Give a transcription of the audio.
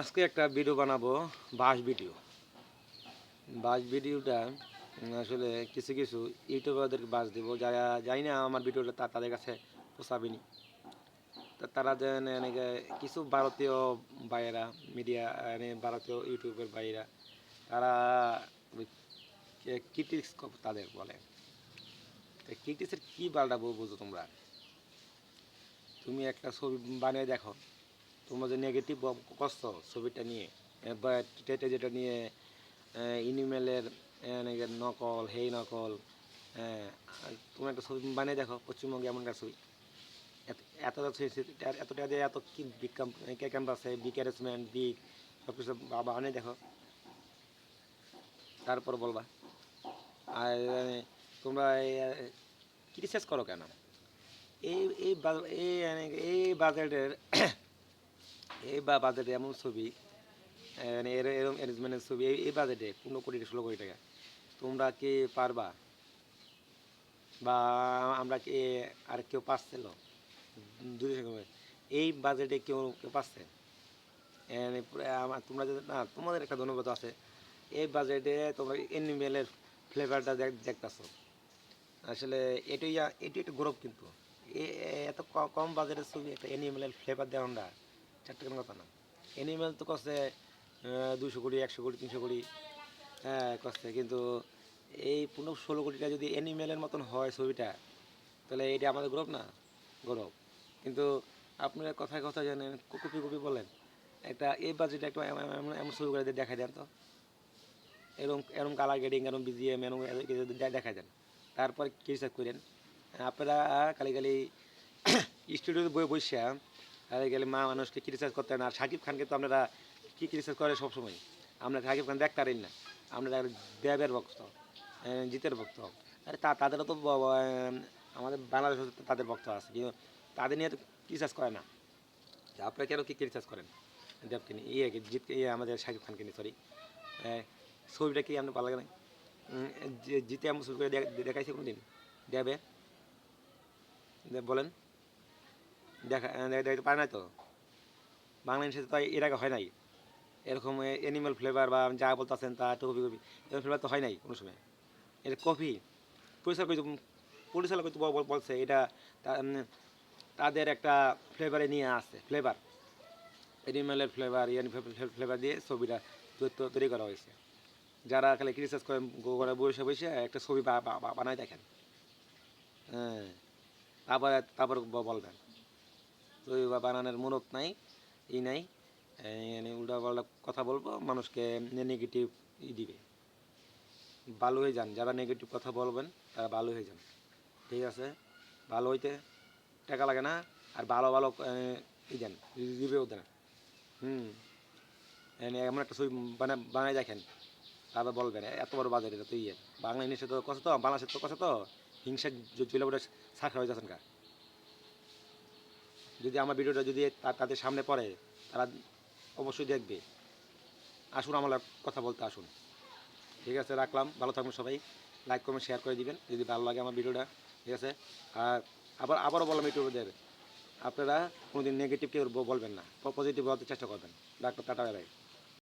আজকে একটা ভিডিও বানাবো, বাস ভিডিও। বাস ভিডিওটা আসলে কিছু কিছু ইউটিউবারদেরকে বাস দেবো, যারা জানি না আমার ভিডিওটা তাদের কাছে পোষাবেনি। তারা যেন এনেকে কিছু ভারতীয় ভাইয়েরা মিডিয়া, ভারতীয় ইউটিউবের ভাইয়েরা, তারা ক্রিটিক্স তাদের বলে। ক্রিটিক্সের কী বালটা বুঝো তোমরা? তুমি একটা ছবি বানিয়ে দেখো, তোমরা যে নেগেটিভ করছো ছবিটা নিয়ে, বা যেটা নিয়ে ইনিমেলের নকল, হেই নকল, হ্যাঁ, তুমি একটা ছবি বানিয়ে দেখো পশ্চিমবঙ্গে এমন একটা ছবি, এতটা দিয়ে এত কি বিগ ক্যাম্পাসে বিগ অ্যারেঞ্জমেন্ট বিগ সব কিছু বানিয়ে দেখো, তারপর বলবা। আর তোমরা ক্রিটিসাইজ করো কেন? এই এই এই বাজেটের এই বাজেটে এমন ছবি, এরকম অ্যারেঞ্জমেন্টের ছবি এই বাজেটে 15 কোটি 16 কোটি টাকা, তোমরা কি পারবা? বা আমরা কি আর কেউ পাচ্ছিল এই বাজেটে কেউ কেউ পাচ্ছে? তোমরা যদি না, তোমাদের একটা ধন্যবাদ আছে, এই বাজেটে তোমরা এনিমেলের ফ্লেভারটা দেখতেছ। আসলে এটাই এটি একটা গৌরব, কিন্তু এত কম বাজেটের ছবি একটা অ্যানিমেলের ফ্লেভার দেওয়া না চারটে কোনো কথা না। অ্যানিমেল তো করছে 200 কোটি 100 কোটি 300 কোটি, হ্যাঁ করছে, কিন্তু এই 15-16 কোটি টাকা যদি অ্যানিমেলের মতন হয় ছবিটা, তাহলে এটা আমাদের গৌরব না? গৌরব। কিন্তু আপনারা কথায় কথায় জানেন, কুপি কুপি বলেন, একটা এই বাজেটে একটা এমন ছবি করে দেখাই দেন তো, এরকম এরকম কালার গ্রেডিং, এরকম বিজিএম, এরকম দেখাই দেন, তারপর কি হিসাব করেন আপনারা? খালি খালি স্টুডিওতে বসে খালি খালি মানুষকে ক্রিটিসাইজ করতেন। আর শাকিব খানকে তো আপনারা কী ক্রিটিসাইজ করে সবসময়, আমরা শাকিব খান দেখতে পারেন না, আপনারা দেবের ভক্ত, জিতের ভক্ত। আরে তাদেরও তো আমাদের বাংলাদেশ তাদের ভক্ত আছে, কিন্তু তাদের নিয়ে তো ক্রিটিসাইজ করে না। আপনারা কেন কি ক্রিটিসাইজ করেন দেবকে নিয়ে, জিতকে, আমাদের শাকিব খানকে নিয়ে, সরি, ছবিটা কি আপনার ভালো লাগে না? জিতে এমন ছবি করে দেখাইছে কোনো দিন দেবে? বলেন, দেখাইতে পারে নাই তো। বাংলাদেশে তো এর আগে হয় নাই এরকম অ্যানিমাল ফ্লেভার, বা যা বলতেছেন তা একটু কপি কপি, এরকম ফ্লেভার তো হয় নাই কোনো সময়। এটা কপি। পরিচালক তো বলছে এটা তাদের একটা ফ্লেভারে নিয়ে আসছে, ফ্লেভার, অ্যানিমালের ফ্লেভার, ফ্লেভার দিয়ে ছবিটা তৈরি করা হয়েছে। যারা খালি ক্রিটিসাইজ করেন ঘরে বসে বসে একটা ছবি বানায় দেখেন, হ্যাঁ, তারপর বলবেন ছবি বানানোর মনত নাই, ই নাই, উল্টা পাল্টা কথা বলবো, মানুষকে নেগেটিভ দিবে। ভালো হয়ে যান, যারা নেগেটিভ কথা বলবেন তারা ভালো হয়ে যান, ঠিক আছে? ভালো হইতে টাকা লাগে না, আর ভালো ভালো ই দেন, রিভিউ দেন। হুম, এমন একটা ছবি বানায় দেখেন, তারপর বলবেন এত বড় বাজার, এটা তো ইয়ে বাংলা ইংলিশে তো কথা, তো বাংলাদেশের তো কথা, তো হিংসা চলে বলে সাক্ষর হয়ে যাচ্ছেন কা। যদি আমার ভিডিওটা যদি তাদের সামনে পড়ে, তারা অবশ্যই দেখবে। আসুন আমার কথা বলতে আসুন, ঠিক আছে? রাখলাম, ভালো থাকবেন সবাই, লাইক কমেন্ট শেয়ার করে দিবেন যদি ভালো লাগে আমার ভিডিওটা, ঠিক আছে? আর আবারও বললাম ইউটিউবে, আপনারা কোনোদিন নেগেটিভ কেউ বলবেন না, পজিটিভ বলতে চেষ্টা করবেন। Doctor tata, by.